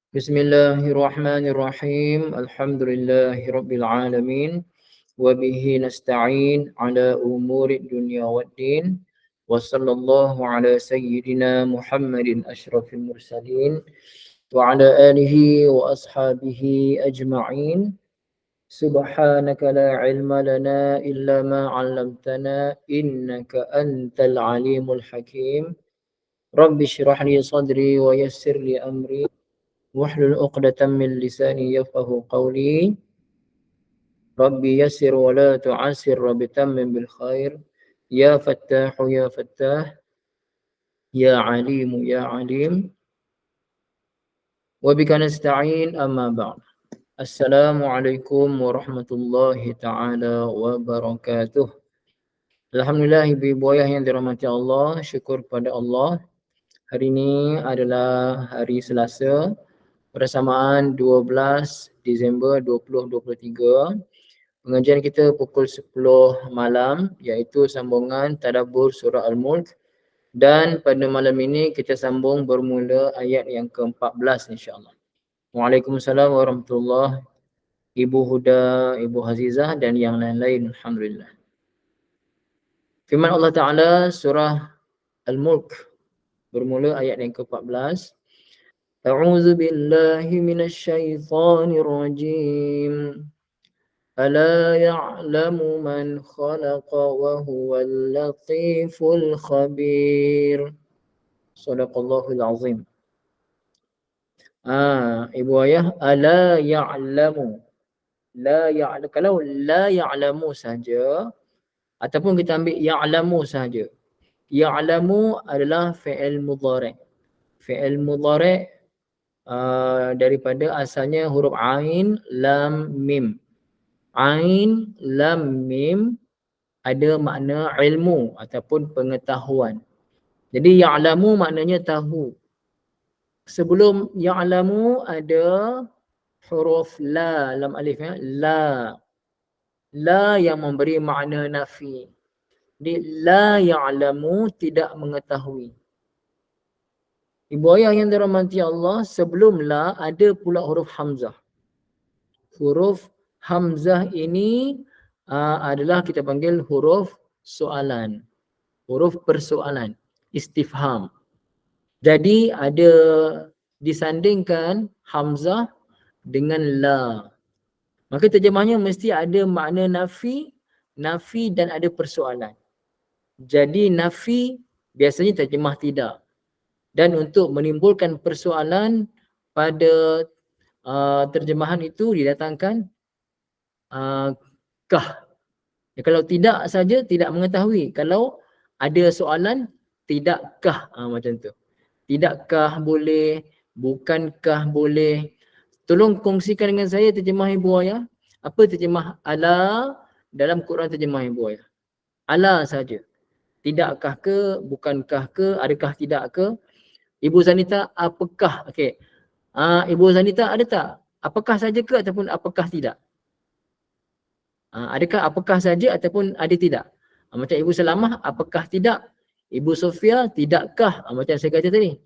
Bismillahirrahmanirrahim. Alhamdulillahirabbil alamin. Wa bihi nasta'in ala umuri dunya waddin. Wa sallallahu ala sayyidina Muhammadin asyrafil mursalin wa ala alihi wa ashabihi ajma'in. Subhanaka la ilma lana illa ma 'allamtana innaka antal alimul hakim. Rabbi shrah li sadri wa yassir li amri wahlul 'uqdatam min lisani yafqahu qawli. Rabbi yassir wa la tu'assir rabbi tammim bil khair. Ya Fattahu ya Fattah, ya Alimu ya Alim. Wa bika nasta'in amma ba'd. Assalamualaikum warahmatullahi taala wabarakatuh. Alhamdulillah ibu ayah yang dirahmati Allah, syukur pada Allah. Hari ini adalah hari Selasa, bersamaan 12 Disember 2023. Pengajian kita pukul 10 malam, iaitu sambungan tadabbur surah Al-Mulk. Dan pada malam ini kita sambung bermula ayat yang ke-14 insya-Allah. Waalaikumsalam warahmatullahi, Ibu Huda, Ibu Hazizah dan yang lain-lain. Alhamdulillah. Firman Allah Ta'ala surah Al-Mulk bermula ayat yang ke-14. A'udzu billahi minasy syaithanir rajim. Ala ya'lamu man khalaqa wa huwal latiful khabir. Shadaqallahul azim. Ibu ayah, ala ya'lamu. Kalau la ya'lamu saja ataupun kita ambil ya'lamu saja. Ya'lamu adalah fi'il mudhari'. Fi'il mudhari' daripada asalnya huruf ain, lam, mim. Ain, lam, mim ada makna ilmu ataupun pengetahuan. Jadi ya'lamu maknanya tahu. Sebelum ya'lamu ada huruf la, lam alif ya, la. La yang memberi makna nafi. Jadi la ya'lamu tidak mengetahui. Ibu ayah yang dirahmati Allah, sebelum la ada pula huruf hamzah. Huruf hamzah ini adalah kita panggil huruf soalan. Huruf persoalan, istifham. Jadi ada disandingkan hamzah dengan la. Maka terjemahnya mesti ada makna nafi dan ada persoalan. Jadi nafi biasanya terjemah tidak. Dan untuk menimbulkan persoalan pada terjemahan itu didatangkan kah. Ya, kalau tidak saja tidak mengetahui. Kalau ada soalan, tidakkah, macam tu. Tidakkah boleh, bukankah boleh. Tolong kongsikan dengan saya terjemah ibu ayah. Apa terjemah ala dalam Quran terjemah ibu ayah? Ala saja. Tidakkah ke, bukankah ke, adakah tidak ke? Ibu Zanita, apakah? Okey. Ibu Zanita ada tak? Apakah saja ke ataupun apakah tidak? Adakah apakah saja ataupun ada tidak? Macam Ibu Salamah, apakah tidak? Ibu Sofia, tidakkah? Macam saya kata tadi.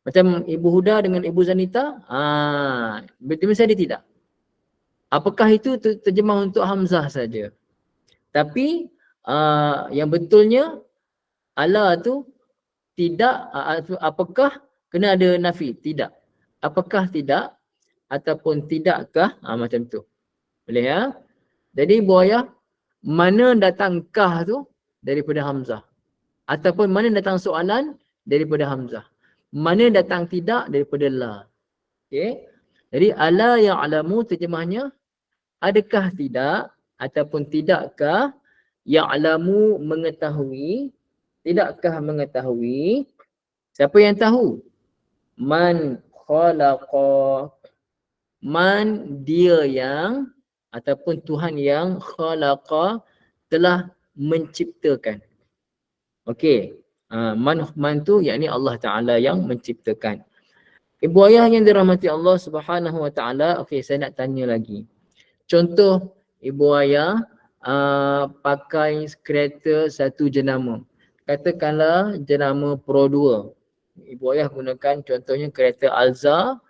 Macam Ibu Huda dengan Ibu Zanita, betul mesti ada tidak? Apakah itu terjemah untuk hamzah saja? Tapi yang betulnya ala tu tidak, apakah kena ada nafi, tidak. Apakah tidak ataupun tidakkah, macam tu. Boleh ya? Jadi ibu ayah, mana datang kah tu daripada hamzah. Ataupun mana datang soalan daripada hamzah. Mana datang tidak daripada la. Okey. Jadi ala ya'lamu terjemahnya adakah tidak ataupun tidakkah, ya'lamu mengetahui, tidakkah mengetahui. Siapa yang tahu? Man khalaqa. Man dia yang ataupun Tuhan yang khalaqa telah menciptakan. Okey. Man tu yakni Allah Ta'ala yang menciptakan. Ibu ayah yang dirahmati Allah Subhanahu Wa Ta'ala, okey, saya nak tanya lagi. Contoh ibu ayah pakai kereta satu jenama. Katakanlah jenama Pro 2. Ibu ayah gunakan contohnya kereta Alza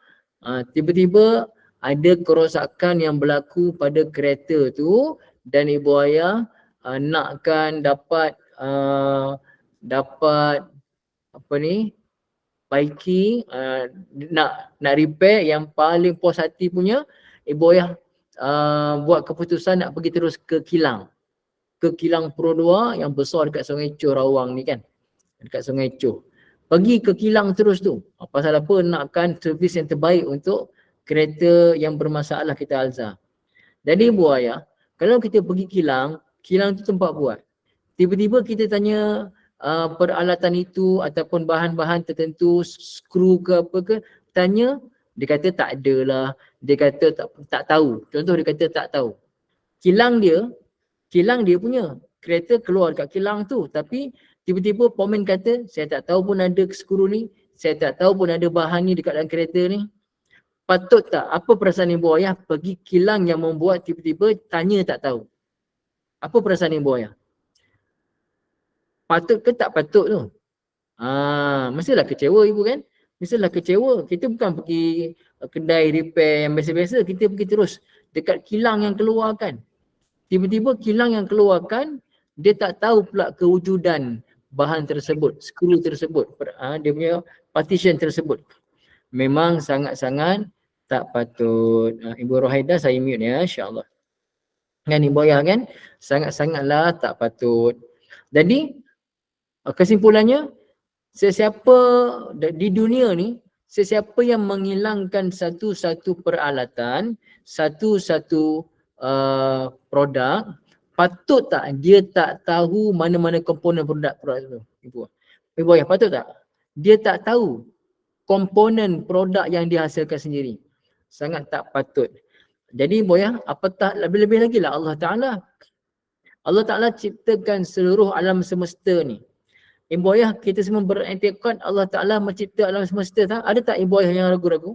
Tiba-tiba ada kerosakan yang berlaku pada kereta tu dan ibu ayah nakkan dapat apa ni, baiki, nak repair yang paling puas hati punya, ibu ayah buat keputusan nak pergi terus ke kilang Pro 2 yang besar dekat Sungai Choh Rawang ni kan, dekat Sungai Choh. Pergi ke kilang terus tu. Pasal apa? Nakkan servis yang terbaik untuk kereta yang bermasalah kita Alza. Jadi ibu ayah, kalau kita pergi kilang tu tempat buat. Tiba-tiba kita tanya peralatan itu ataupun bahan-bahan tertentu, skru ke apa ke, tanya, dia kata tak ada lah. Dia kata tak tahu. Contoh dia kata tak tahu. Kilang dia punya. Kereta keluar kat kilang tu. Tapi tiba-tiba pomen kata, saya tak tahu pun ada skru ni. Saya tak tahu pun ada bahan ni dekat dalam kereta ni. Patut tak? Apa perasaan ibu ayah pergi kilang yang membuat tiba-tiba tanya tak tahu? Apa perasaan ibu ayah? Patut ke tak patut tu? Mestilah kecewa ibu kan? Mestilah kecewa. Kita bukan pergi kedai repair yang biasa-biasa. Kita pergi terus dekat kilang yang keluarkan. Tiba-tiba kilang yang keluarkan, dia tak tahu pula kewujudan bahan tersebut, skru tersebut, dia punya partition tersebut. Memang sangat-sangat tak patut. Ibu Rohaidah saya mute ya, insya-Allah. Kan ibu ayah kan? Sangat-sangatlah tak patut. Jadi kesimpulannya, sesiapa di dunia ni, sesiapa yang menghilangkan satu-satu peralatan, satu-satu produk, patut tak dia tak tahu mana-mana komponen produk itu? Ibu ayah, patut tak? Dia tak tahu komponen produk yang dihasilkan sendiri. Sangat tak patut. Jadi ibu ayah, apatah lebih-lebih lagi lah Allah Ta'ala ciptakan seluruh alam semesta ni. Ibu ayah, kita semua beriktikad Allah Ta'ala mencipta alam semesta tak? Ada tak ibu ayah yang ragu-ragu?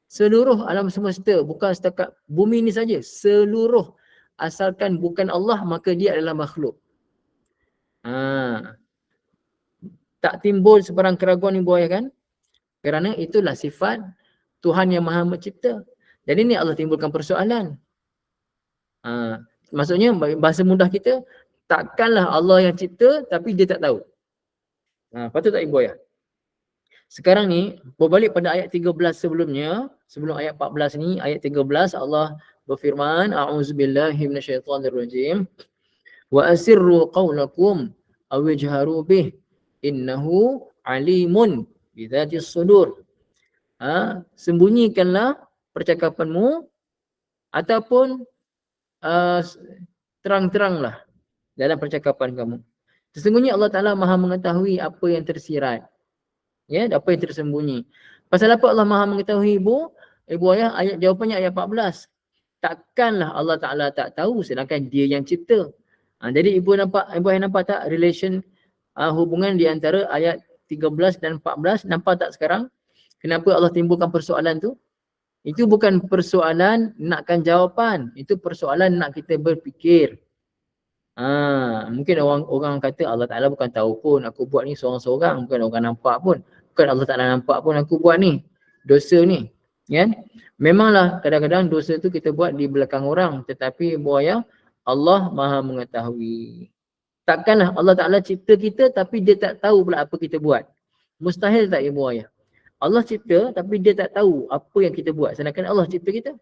Seluruh alam semesta, bukan setakat bumi ni saja, seluruh, asalkan bukan Allah maka dia adalah makhluk. Tak timbul sebarang keraguan ibu ayah kan? Kerana itulah sifat Tuhan yang Maha Mencipta. Jadi ni Allah timbulkan persoalan. Maksudnya bahasa mudah kita, takkanlah Allah yang cipta tapi dia tak tahu. Patut tak ibu ayah? Sekarang ni, berbalik pada ayat 13 sebelumnya, sebelum ayat 14 ni, ayat 13 Allah berfirman, A'udzubillahi minasyaitonirrajim. Wa asirru qawlakum aw ijharu bih innahu alimun bidzatis sudur. Sembunyikanlah percakapanmu ataupun terang-teranglah dalam percakapan kamu. Sesungguhnya Allah Ta'ala Maha mengetahui apa yang tersirat. Ya, apa yang tersembunyi. Pasal apa Allah Maha mengetahui ibu ayah? Jawapannya ayat 14. Takkanlah Allah Ta'ala tak tahu sedangkan dia yang cipta. Jadi ibu ayah nampak tak relation hubungan di antara ayat 13 dan 14? Nampak tak sekarang? Kenapa Allah timbulkan persoalan tu? Itu bukan persoalan nakkan jawapan. Itu persoalan nak kita berfikir. Mungkin orang kata Allah Ta'ala bukan tahu pun aku buat ni seorang-seorang, bukan orang nampak pun, bukan Allah Ta'ala nampak pun aku buat ni dosa ni, kan? Memanglah kadang-kadang dosa tu kita buat di belakang orang, tetapi ibu ayah, Allah Maha mengetahui. Takkanlah Allah Ta'ala cipta kita tapi dia tak tahu pula apa kita buat. Mustahil tak ibu ayah? Allah cipta tapi dia tak tahu apa yang kita buat, sedangkan Allah cipta kita.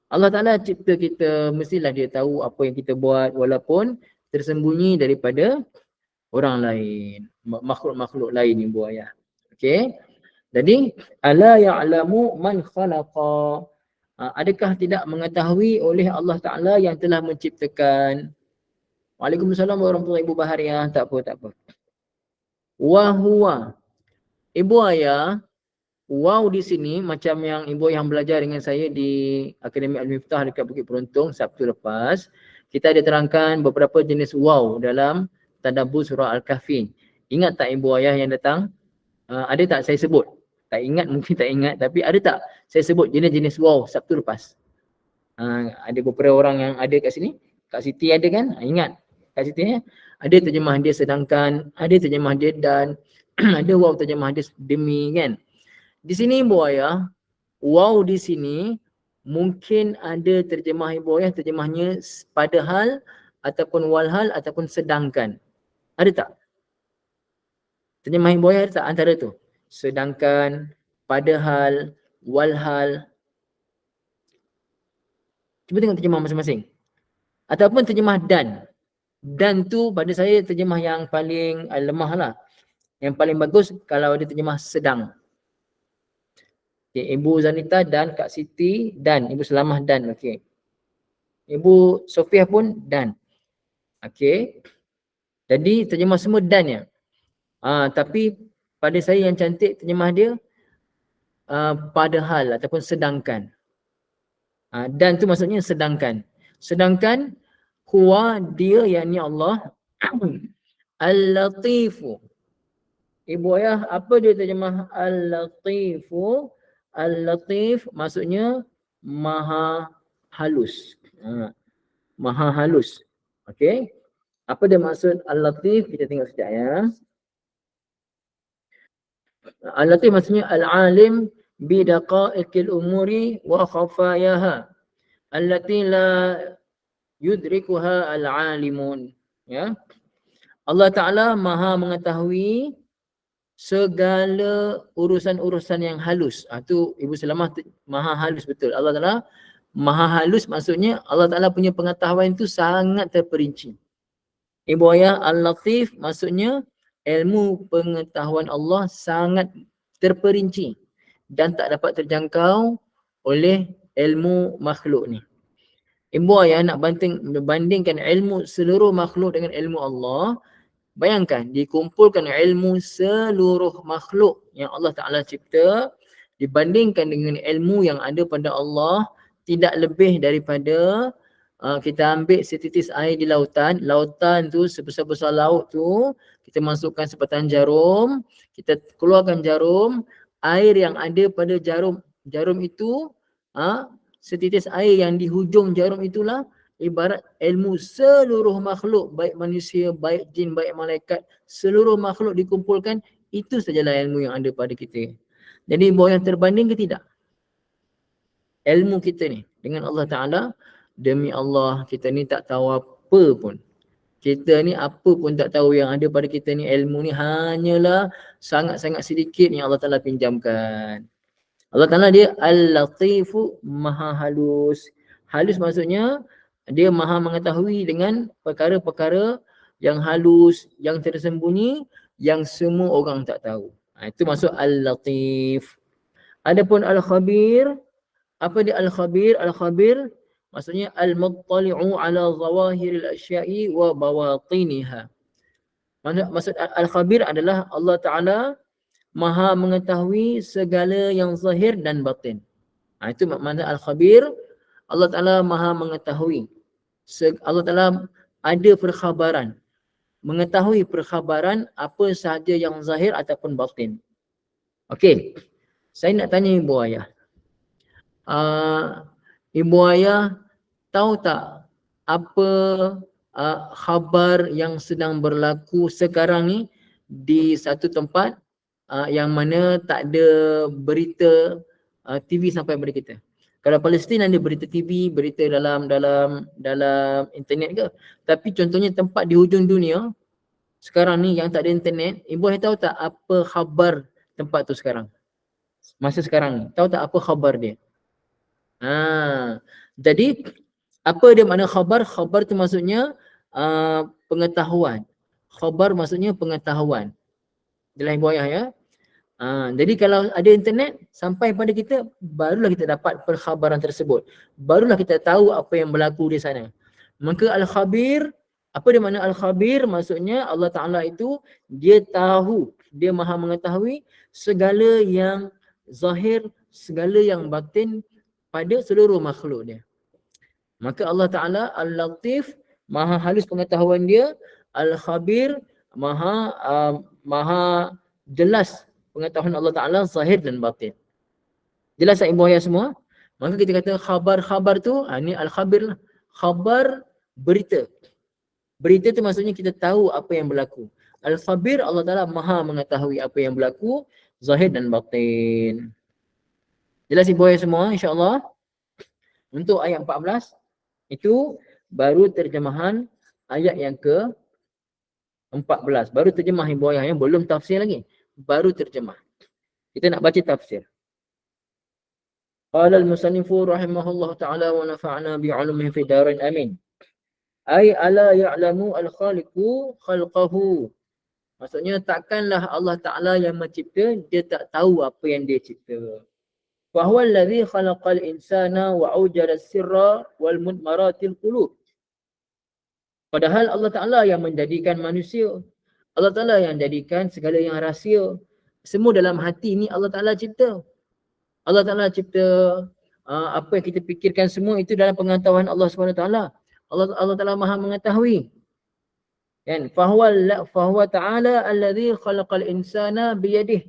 Allah Ta'ala cipta kita, mestilah dia tahu apa yang kita buat walaupun tersembunyi daripada orang lain, makhluk-makhluk lain ibu ayah. Okey. Jadi ala ya'lamu man khalaqa. Adakah tidak mengetahui oleh Allah Ta'ala yang telah menciptakan? Waalaikumsalam warahmatullahi wabarakatuh. Tak apa. Wa huwa. Ibu ayah, wow di sini macam yang ibu yang belajar dengan saya di Akademi Al-Miftah dekat Bukit Peruntung Sabtu lepas, kita ada terangkan beberapa jenis wow dalam tadabbur surah Al-Kahfi. Ingat tak ibu ayah yang datang? Ada tak saya sebut? Tak ingat, mungkin tak ingat, tapi ada tak saya sebut jenis-jenis wow Sabtu lepas? Ada beberapa orang yang ada kat sini. Kak Siti ada kan? Ingat Kak Siti ya? Ada terjemah dia sedangkan, ada terjemah dia dan, ada wow terjemah dia demi kan? Di sini Ibu Ayah, waw di sini mungkin ada terjemah Ibu Ayah, terjemahnya padahal ataupun walhal ataupun sedangkan. Ada tak? Terjemah Ibu Ayah ada tak antara tu? Sedangkan, padahal, walhal. Cuba tengok terjemah masing-masing. Ataupun terjemah dan. Dan tu pada saya terjemah yang paling lemah lah. Yang paling bagus kalau ada terjemah sedang. Okay, Ibu Zanita dan Kak Siti dan. Ibu Selamah dan. Okay. Ibu Sofiah pun dan. Okay. Jadi terjemah semua dan ya. Tapi pada saya yang cantik terjemah dia padahal ataupun sedangkan. Dan tu maksudnya sedangkan. Sedangkan huwa dia yakni Allah Al-Latifu. Ibu Ayah, apa dia terjemah Al-Latifu? Al-Latif maksudnya maha halus. Maha halus. Okey. Apa dia maksud Al-Latif? Kita tengok sekejap ya. Al-Latif maksudnya Al-Alim bidaqa'iqil umuri wa khafayaha allati la yudrikuha al-alimun. Ya. Allah Ta'ala maha mengetahui segala urusan-urusan yang halus. Tu Ibu Selamah maha halus betul. Allah Ta'ala maha halus maksudnya Allah Ta'ala punya pengetahuan itu sangat terperinci. Ibu Ayah Al-Latif maksudnya ilmu pengetahuan Allah sangat terperinci dan tak dapat terjangkau oleh ilmu makhluk ni. Ibu Ayah nak bandingkan ilmu seluruh makhluk dengan ilmu Allah. Bayangkan dikumpulkan ilmu seluruh makhluk yang Allah Ta'ala cipta dibandingkan dengan ilmu yang ada pada Allah, tidak lebih daripada kita ambil setitis air di lautan. Lautan tu sebesar-besar laut tu kita masukkan sebatang jarum, kita keluarkan jarum, air yang ada pada jarum itu, setitis air yang di hujung jarum itulah ibarat ilmu seluruh makhluk, baik manusia, baik jin, baik malaikat, seluruh makhluk dikumpulkan, itu sajalah ilmu yang ada pada kita. Jadi bahawa yang terbanding ke tidak? Ilmu kita ni dengan Allah Ta'ala, demi Allah kita ni tak tahu apa pun. Kita ni apa pun tak tahu, yang ada pada kita ni ilmu ni hanyalah sangat-sangat sedikit yang Allah Ta'ala pinjamkan. Allah Ta'ala dia Al-Latifu, maha halus. Halus maksudnya dia maha mengetahui dengan perkara-perkara yang halus, yang tersembunyi, yang semua orang tak tahu. Itu maksud Al-Latif. Adapun Al-Khabir, apa dia Al-Khabir? Al-Khabir maksudnya Al-Muttali'u ala zawahiril asya'i wa bawatiniha. Maksud Al-Khabir adalah Allah Ta'ala maha mengetahui segala yang zahir dan batin. Itu makna Al-Khabir. Allah Ta'ala maha mengetahui. Allah Ta'ala ada perkhabaran. Mengetahui perkhabaran apa sahaja yang zahir ataupun batin. Okey. Saya nak tanya Ibu Ayah. Ibu Ayah tahu tak apa khabar yang sedang berlaku sekarang ni di satu tempat yang mana tak ada berita TV sampai kepada kita? Kalau Palestin ada berita TV, berita dalam internet ke. Tapi contohnya tempat di hujung dunia sekarang ni yang tak ada internet, Ibu Ayah tahu tak apa khabar tempat tu sekarang? Masa sekarang ni, tahu tak apa khabar dia? Jadi apa dia makna khabar? Khabar tu maksudnya pengetahuan. Khabar maksudnya pengetahuan. Jelas Ibu Ayah ya? Jadi kalau ada internet sampai pada kita, barulah kita dapat perkhabaran tersebut. Barulah kita tahu apa yang berlaku di sana. Maka Al-Khabir, apa dia makna Al-Khabir? Maksudnya Allah Ta'ala itu dia tahu, dia maha mengetahui segala yang zahir, segala yang batin pada seluruh makhluk dia. Maka Allah Ta'ala Al-Latif, maha halus pengetahuan dia. Al-Khabir, maha jelas pengetahuan Allah Ta'ala zahir dan batin. Jelas tak Ibu Ayah semua? Maka kita kata khabar-khabar tu, ni Al-Khabir lah. Khabar berita. Berita tu maksudnya kita tahu apa yang berlaku. Al-Khabir, Allah Ta'ala maha mengetahui apa yang berlaku, zahir dan batin. Jelas ibu ayah semua insyaAllah. Untuk ayat 14, itu baru terjemahan ayat yang ke 14. Baru terjemah ibu ayah, yang belum tafsir lagi. Baru terjemah. Kita nak baca tafsir. Qala al-musannifu rahimahullah ta'ala wa nafa'na bi'ulumihi fi darin amin. Ay ala ya'lamu al-khaliqu khalqahu. Maksudnya takkanlah Allah Ta'ala yang mencipta, dia tak tahu apa yang dia cipta. Fahuwa alladhi khalaqal insana wa awjara sirra wal mudmaratil qulub. Padahal Allah Ta'ala yang menjadikan manusia. Allah Ta'ala yang jadikan segala yang rahsia. Semua dalam hati ni Allah Ta'ala cipta. Allah Ta'ala cipta apa yang kita fikirkan semua itu dalam pengetahuan Allah SWT. Allah Ta'ala maha mengetahui. Kan? Fahuwa Ta'ala alladhi khalaqal insana biyadih.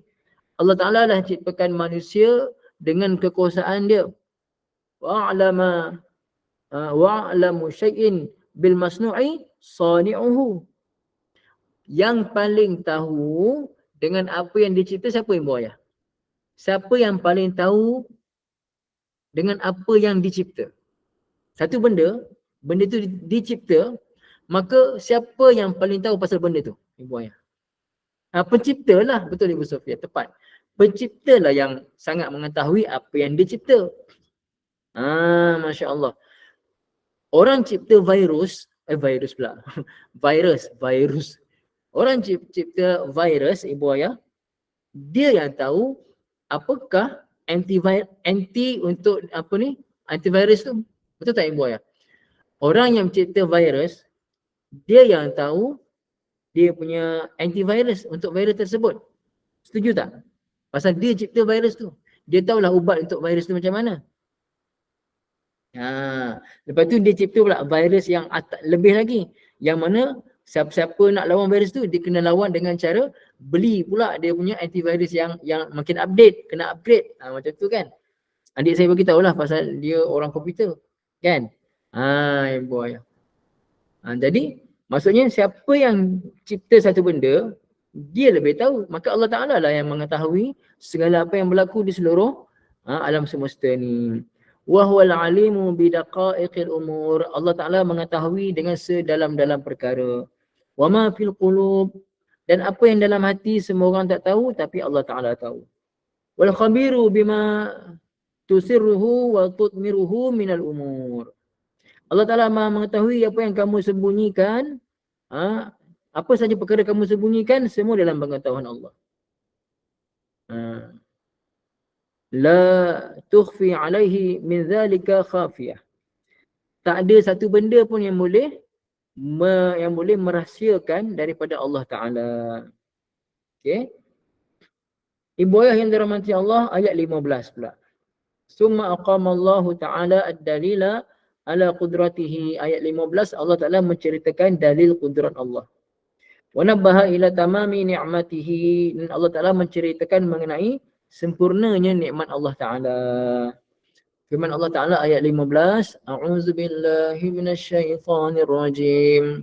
Allah Ta'ala lah ciptakan manusia dengan kekuasaan dia. Wa'alamu syai'in bil masnu'i sani'uhu. Yang paling tahu dengan apa yang dicipta siapa ibu ayah? Siapa yang paling tahu dengan apa yang dicipta? Satu benda tu dicipta, maka siapa yang paling tahu pasal benda tu? Ibu ayah. Pencipta lah, betul Ibu Sofia, tepat. Pencipta lah yang sangat mengetahui apa yang dicipta. Masya Allah. Orang cipta virus pula. virus. Orang cipta virus, ibu ayah, dia yang tahu apakah antivirus tu. Betul tak ibu ayah? Orang yang cipta virus, dia yang tahu dia punya antivirus untuk virus tersebut. Setuju tak? Pasal dia cipta virus tu. Dia tahulah ubat untuk virus tu macam mana. Lepas tu dia cipta pula virus yang lebih lagi. Yang mana siapa-siapa nak lawan virus tu, dia kena lawan dengan cara beli pula dia punya antivirus yang makin update, kena upgrade. Macam tu kan. Adik saya bagi tahulah pasal dia orang komputer. Kan? Ibu ayah. Jadi maksudnya siapa yang cipta satu benda, dia lebih tahu. Maka Allah Ta'ala lah yang mengetahui segala apa yang berlaku di seluruh alam semesta ni. Wa huwal alimu bidaqaiqil umur. Allah Ta'ala mengetahui dengan sedalam-dalam perkara. Wa ma fil qulub. Dan apa yang dalam hati semua orang tak tahu, tapi Allah Ta'ala tahu. Wal khabiru bima tusirruhu wa tutmiruhu minal umur. Allah Ta'ala maha mengetahui apa yang kamu sembunyikan. Apa saja perkara kamu sembunyikan, semua dalam pengetahuan Allah. La tukhfi alaihi min zalika khafiyah. Tak ada satu benda pun yang boleh merahsiakan daripada Allah Ta'ala. Okay. Ibu ayah yang dirahmati Allah, ayat 15 pula. Summa aqamallahu ta'ala ad-dalila ala qudratihi. Ayat 15 Allah Ta'ala menceritakan dalil kudrat Allah. Wa nabbaha ila tamami ni'matihi. Dan Allah Ta'ala menceritakan mengenai sempurnanya nikmat Allah Ta'ala. Firman Allah Ta'ala ayat 15. A'udzu billahi minasyaitonir rajim.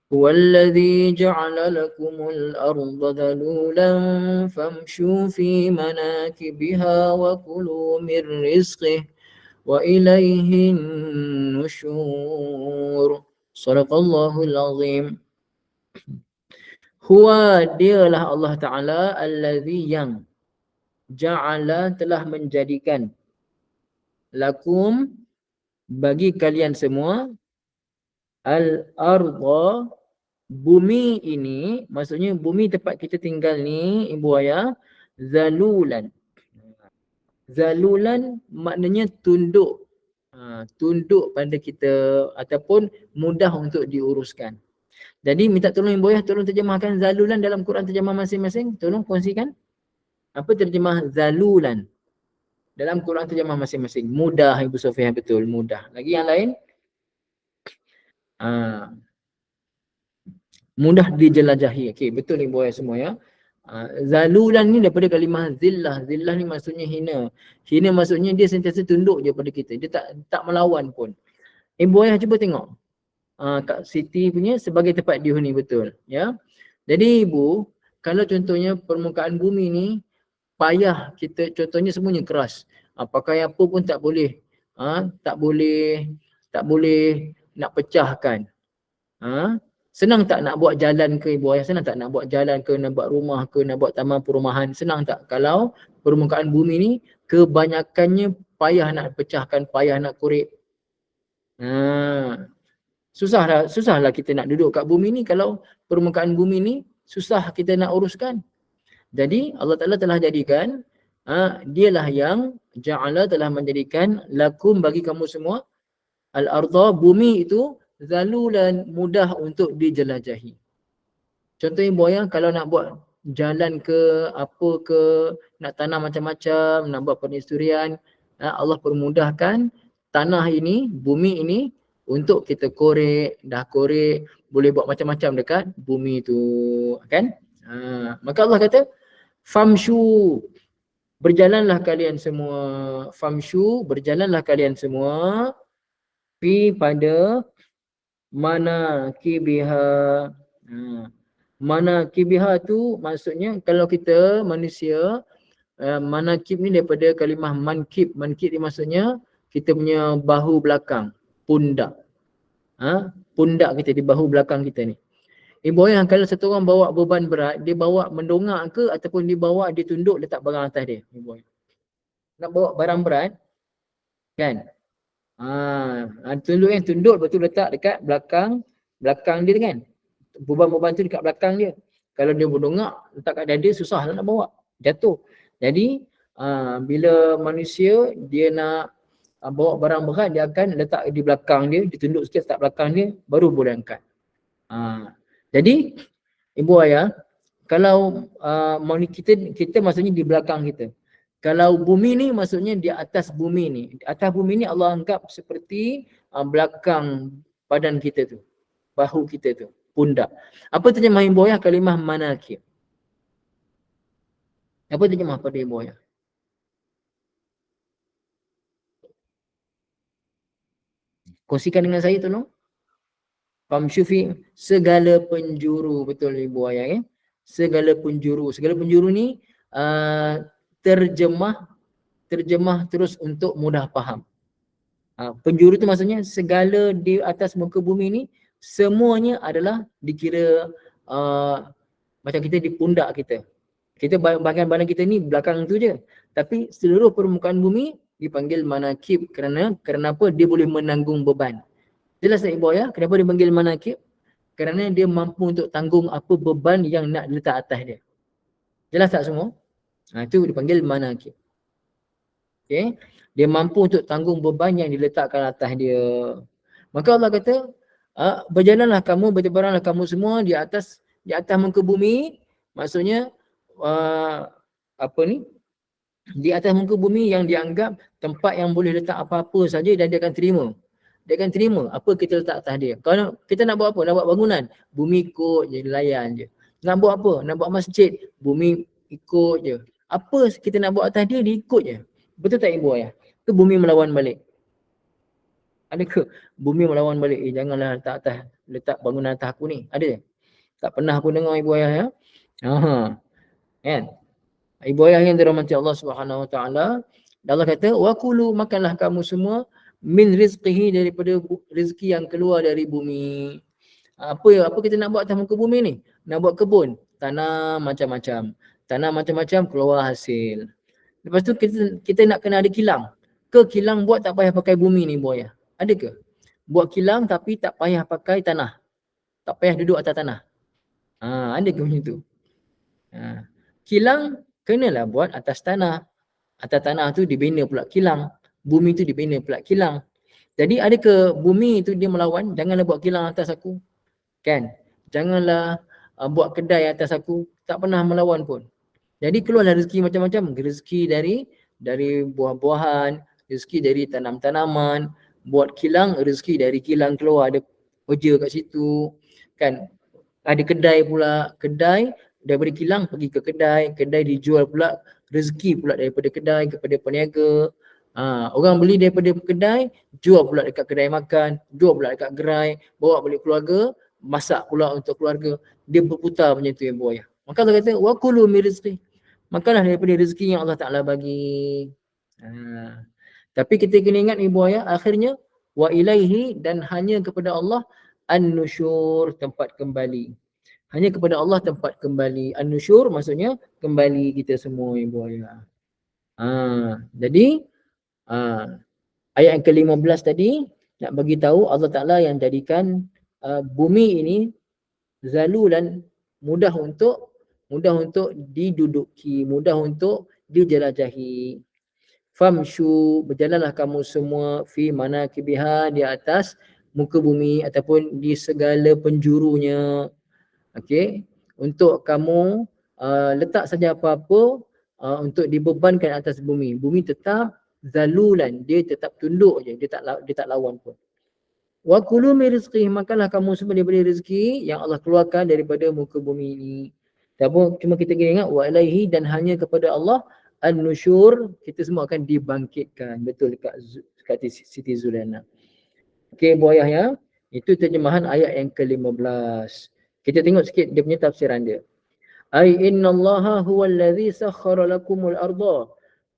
Huwallazi ja'ala lakumul arda dhalulan famshu fi manakibiha wa kulu min rizqihi wa ilaihin nusyur. Shadaqallahul azim. Huwa, dialah Allah Ta'ala allazi yang ja'ala telah menjadikan lakum bagi kalian semua al-arda, bumi ini, maksudnya bumi tempat kita tinggal ni ibu ayah, zalulan. Zalulan maknanya tunduk. Tunduk pada kita ataupun mudah untuk diuruskan. Jadi minta tolong ibu ayah, tolong terjemahkan zalulan dalam Quran terjemah masing-masing. Tolong kongsikan. Apa terjemah zalulan dalam Quran terjemah masing-masing? Mudah Ibu Sofia, betul, mudah. Lagi yang lain? Mudah dijelajahi. Okey, betul Ibu ayah semua ya. Zalulan ni daripada kalimah zillah. Zillah ni maksudnya hina. Hina maksudnya dia sentiasa tunduk je pada kita. Dia tak melawan pun. Ibu ayah cuba tengok. Kak Siti punya sebagai tempat dihuni, betul. Ya. Jadi ibu, kalau contohnya permukaan bumi ni payah kita, contohnya semuanya keras. Pakai apa pun tak boleh. Tak boleh nak pecahkan. Senang tak nak buat jalan ke ibu ayah? Senang tak nak buat jalan ke, nak buat rumah ke, nak buat taman perumahan? Senang tak kalau permukaan bumi ni kebanyakannya payah nak pecahkan, payah nak korek? Susahlah kita nak duduk kat bumi ni kalau permukaan bumi ni susah kita nak uruskan. Jadi Allah Ta'ala telah jadikan, dialah yang ja'ala, telah menjadikan lakum, bagi kamu semua, al-ardha, bumi itu zalulan, mudah untuk dijelajahi. Contohnya boya, kalau nak buat jalan ke, apa ke, nak tanam macam-macam, nak buat perindustrian, Allah permudahkan tanah ini, bumi ini untuk kita korek, dah korek, boleh buat macam-macam dekat bumi tu, kan? Maka Allah kata, famshu, berjalanlah kalian semua, famshu, berjalanlah kalian semua, pada manakibiha. Manakibiha tu maksudnya kalau kita manusia, manakib ni daripada kalimah mankib. Mankib ni maksudnya kita punya bahu belakang, pundak. Pundak kita di bahu belakang kita ni. Ibu ayah, kalau satu orang bawa beban berat, dia bawa mendongak ke ataupun dia bawa, dia tunduk letak barang atas dia? Ibu ayah, nak bawa barang berat kan, tunduk betul letak dekat belakang dia kan, beban-beban tu dekat belakang dia. Kalau dia berdongak letak kat dada, susah nak bawa, jatuh. Jadi bila manusia dia nak bawa barang berat, dia akan letak di belakang dia, ditunduk sikit letak belakang dia, baru boleh angkat. Jadi ibu ayah, kalau kita maksudnya di belakang kita. Kalau bumi ni maksudnya di atas bumi ni. Di atas bumi ni Allah anggap seperti belakang badan kita tu, bahu kita tu, pundak. Apa terjemah ibu ayah kalimah manakib? Apa terjemah pada ibu ayah? Kongsikan dengan saya tolong. Famsyufi, segala penjuru, betul ibu ayah, segala penjuru. Segala penjuru ni terjemah terus untuk mudah faham. Penjuru tu maksudnya segala di atas muka bumi ni semuanya adalah dikira macam kita di pundak kita. Kita bahagian badan kita ni belakang tu je. Tapi seluruh permukaan bumi dipanggil manakib kerana apa? Dia boleh menanggung beban. Jelas tak ibu ayah kenapa dia panggil manakib? Kerana dia mampu untuk tanggung apa beban yang nak letak atas dia. Jelas tak semua? Itu dipanggil manakib. Okay. Dia mampu untuk tanggung beban yang diletakkan atas dia. Maka Allah kata, berjalanlah kamu, bertebaranlah kamu semua di atas muka bumi. Maksudnya di atas muka bumi yang dianggap tempat yang boleh letak apa-apa saja dan dia akan terima. Dia akan terima apa kita letak atas dia. Kalau kita nak buat apa? Nak buat bangunan, bumi ikut je, layan je. Nak buat apa? Nak buat masjid, bumi ikut je. Apa kita nak buat atas dia, dia ikut je. Betul tak ibu ayah? Ke bumi melawan balik? Ada ke bumi melawan balik? Janganlah letak bangunan atas aku ni. Ada? Tak pernah aku dengar ibu ayah ya. Kan? Ibu ayah yang dirahmati Allah Subhanahu Wa Taala, Allah kata, wa kulu, makanlah kamu semua min rizqihi, daripada rezeki yang keluar dari bumi. Apa kita nak buat atas muka bumi ni? Nak buat kebun, tanam macam-macam. Tanam macam-macam, keluar hasil. Lepas tu kita nak kena ada kilang. Ke kilang buat tak payah pakai bumi ni ibu ayah? Ada ke? Buat kilang tapi tak payah pakai tanah. Tak payah duduk atas tanah. Ada ke macam tu? Kilang kenalah buat atas tanah. Atas tanah tu dibina pula kilang. Bumi tu dibina pula kilang. Jadi ada ke bumi tu dia melawan, janganlah buat kilang atas aku. Kan? Janganlah buat kedai atas aku. Tak pernah melawan pun. Jadi keluarlah rezeki macam-macam. Rezeki dari buah-buahan, rezeki dari tanam-tanaman, buat kilang, rezeki dari kilang keluar, ada kerja kat situ. Kan? Ada kedai pula, kedai daripada kilang pergi ke kedai, kedai dijual pula, rezeki pula daripada kedai kepada peniaga. Orang beli daripada kedai, jual pula dekat kedai makan, jual pula dekat gerai, bawa balik keluarga, masak pula untuk keluarga. Dia berputar macam tu ibu ayah. Maka Allah kata wa kulu min rizqi. Makanlah daripada rezeki yang Allah Taala bagi. Tapi kita kena ingat ibu ayah, akhirnya wa ilaihi, dan hanya kepada Allah an-nusyur, tempat kembali. Hanya kepada Allah tempat kembali. An-nusyur maksudnya kembali kita semua ibu ayah. Jadi ayat yang ke-15 tadi nak bagi tahu Allah Taala yang jadikan bumi ini zalulan, mudah untuk diduduki, mudah untuk dijelajahi. Famshu, berjalanlah kamu semua fi manakibiha, di atas muka bumi ataupun di segala penjurunya. Okey, untuk kamu letak saja apa-apa untuk dibebankan atas bumi. Bumi tetap zalulan, dia tetap tunduk je, dia tak lawan pun. Wa kulu min rizqih, makanlah kamu semua daripada rezeki yang Allah keluarkan daripada muka bumi ini. Tapi cuma kita kena ingat wa ilaihi, dan hanya kepada Allah an-nusyur, kita semua akan dibangkitkan. Betul dekat Siti Zulana. Okey Bu Ayah ya. Itu terjemahan ayat yang ke-15. Kita tengok sikit dia punya tafsiran dia. Ai innallaha huwallazi sakhkhara lakumul arda.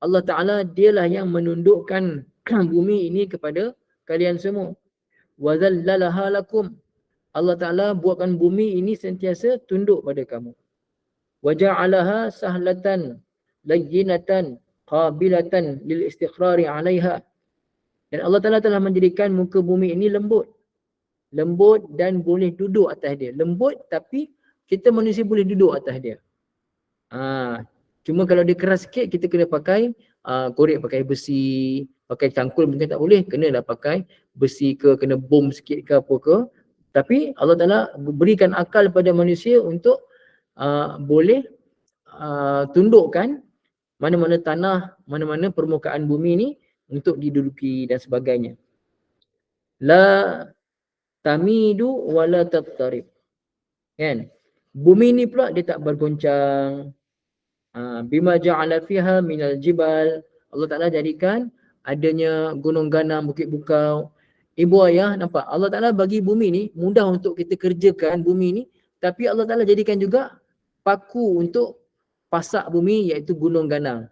Allah Taala dialah yang menundukkan bumi ini kepada kalian semua. Wa zallalaha lakum. Allah Taala buatkan bumi ini sentiasa tunduk pada kamu. Wa ja'alaha sahlatan layyinatan qabilatan lil istiqrari 'alaiha. Dan Allah Taala telah menjadikan muka bumi ini lembut dan boleh duduk atas dia. Lembut tapi kita manusia boleh duduk atas dia. Cuma kalau dia keras sikit kita kena pakai korek, pakai besi, pakai cangkul mungkin tak boleh, kenalah pakai besi ke, kena bom sikit ke apa ke. Tapi Allah Taala berikan akal pada manusia untuk boleh tundukkan mana-mana tanah, mana-mana permukaan bumi ni untuk diduduki dan sebagainya. La tamidu wa la tattarib. Kan? Bumi ni pula dia tak bergoncang. Bima ja'ala fiha minal jibal. Allah Ta'ala jadikan adanya gunung ganam, bukit bukau. Ibu ayah nampak Allah Ta'ala bagi bumi ni mudah untuk kita kerjakan bumi ni, tapi Allah Ta'ala jadikan juga paku untuk pasak bumi, iaitu gunung ganam.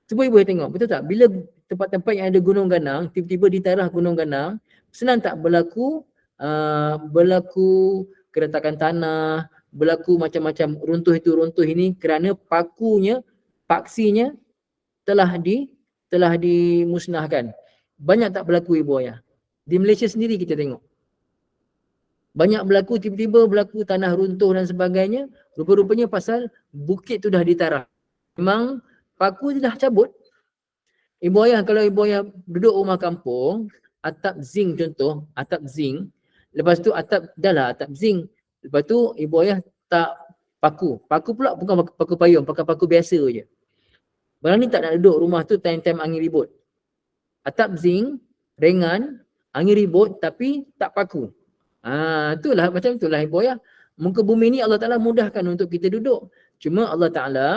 Cuba ibu tengok, betul tak? Bila tempat-tempat yang ada gunung ganam, tiba-tiba ditarah gunung ganam, senang tak berlaku keretakan tanah, berlaku macam-macam runtuh itu runtuh ini, kerana paksinya telah dimusnahkan. Banyak tak berlaku ibu ayah? Di Malaysia sendiri kita tengok. Banyak berlaku, tiba-tiba berlaku tanah runtuh dan sebagainya. Rupa-rupanya pasal bukit tu dah ditarah. Memang paku dah cabut. Ibu ayah, kalau ibu ayah duduk rumah kampung, atap zinc contoh, atap zinc, lepas tu atap zinc. Lepas tu ibu ayah tak paku. Paku pula bukan paku payung, pakai paku biasa je. Berani tak nak duduk rumah tu time-time angin ribut. Atap zinc, ringan, angin ribut tapi tak paku. Itulah macam itulah ibu ayah. Muka bumi ni Allah Ta'ala mudahkan untuk kita duduk. Cuma Allah Ta'ala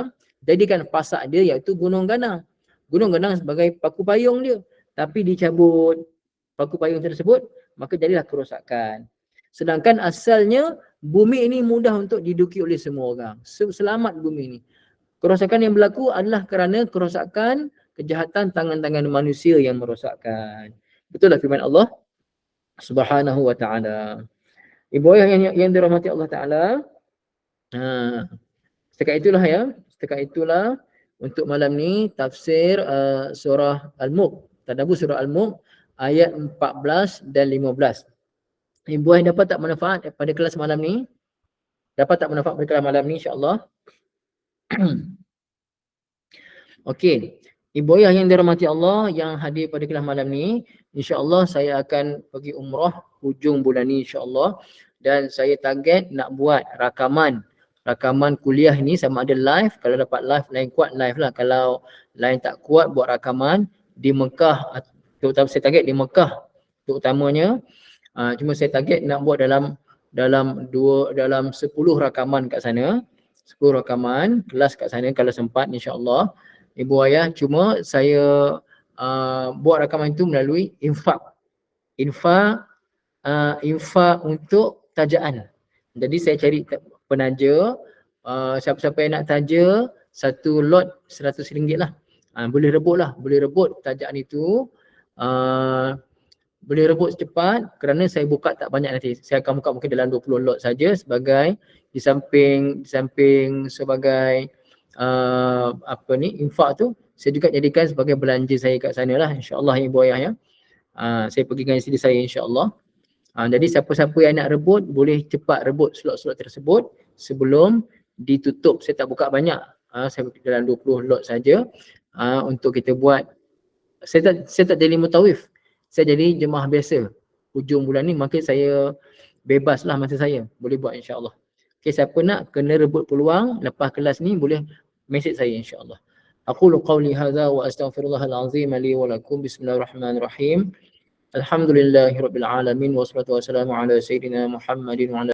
jadikan pasak dia iaitu gunung ganam. Gunung ganam sebagai paku payung dia. Tapi dicabut paku payung tersebut, maka jadilah kerosakan. Sedangkan asalnya bumi ini mudah untuk diduduki oleh semua orang. Selamat bumi ini. Kerosakan yang berlaku adalah kerana kerosakan kejahatan tangan-tangan manusia yang merosakkan. Betul lah firman Allah Subhanahu wa ta'ala. Ibu ayah yang dirahmati Allah Ta'ala, setakat itulah untuk malam ni tafsir surah Al-Mulk, tadabbur surah Al-Mulk ayat 14 dan 15. Ibu ayah dapat tak manfaat pada kelas malam ni? Dapat tak manfaat pada kelas malam ni insya-Allah? Okey. Ibu ayah yang dirahmati Allah yang hadir pada kelas malam ni, insya-Allah saya akan pergi umrah hujung bulan ni insya-Allah, dan saya target nak buat rakaman kuliah ni sama ada live. Kalau dapat live, lain kuat live lah. Kalau lain tak kuat, buat rakaman di Mekah, terutama saya target di Mekah terutamanya. Cuma saya target nak buat dalam 10 rakaman kat sana. 10 rakaman kelas kat sana kalau sempat insya-Allah. Ibu ayah, cuma saya buat rakaman itu melalui infak untuk tajaan. Jadi saya cari penaja, siapa-siapa yang nak taja, satu lot RM100 lah. Boleh rebut lah, boleh rebut tajaan itu. Boleh rebut cepat kerana saya buka tak banyak nanti. Saya akan buka mungkin dalam 20 lot saja sebagai di samping sebagai infak tu, saya juga jadikan sebagai belanja saya kat sana lah, insya-Allah ibu ayah ya. Saya pergi dengan isteri saya insya-Allah. Jadi siapa-siapa yang nak rebut boleh cepat rebut slot-slot tersebut sebelum ditutup. Saya tak buka banyak. Saya buka dalam 20 lot saja untuk kita buat. Saya tak jadi mutawif. Saya jadi jemaah biasa. Hujung bulan ni maka saya bebaslah masa saya. Boleh buat insya-Allah. Okey, siapa nak kena rebut peluang lepas kelas ni boleh mesej saya insya-Allah. Aqulu qawli hadza wa astaghfirullahal azim li wa lakum. Bismillahirrahmanirrahim. Alhamdulillahirabbil alamin wassalatu wassalamu ala sayyidina Muhammadin wa ala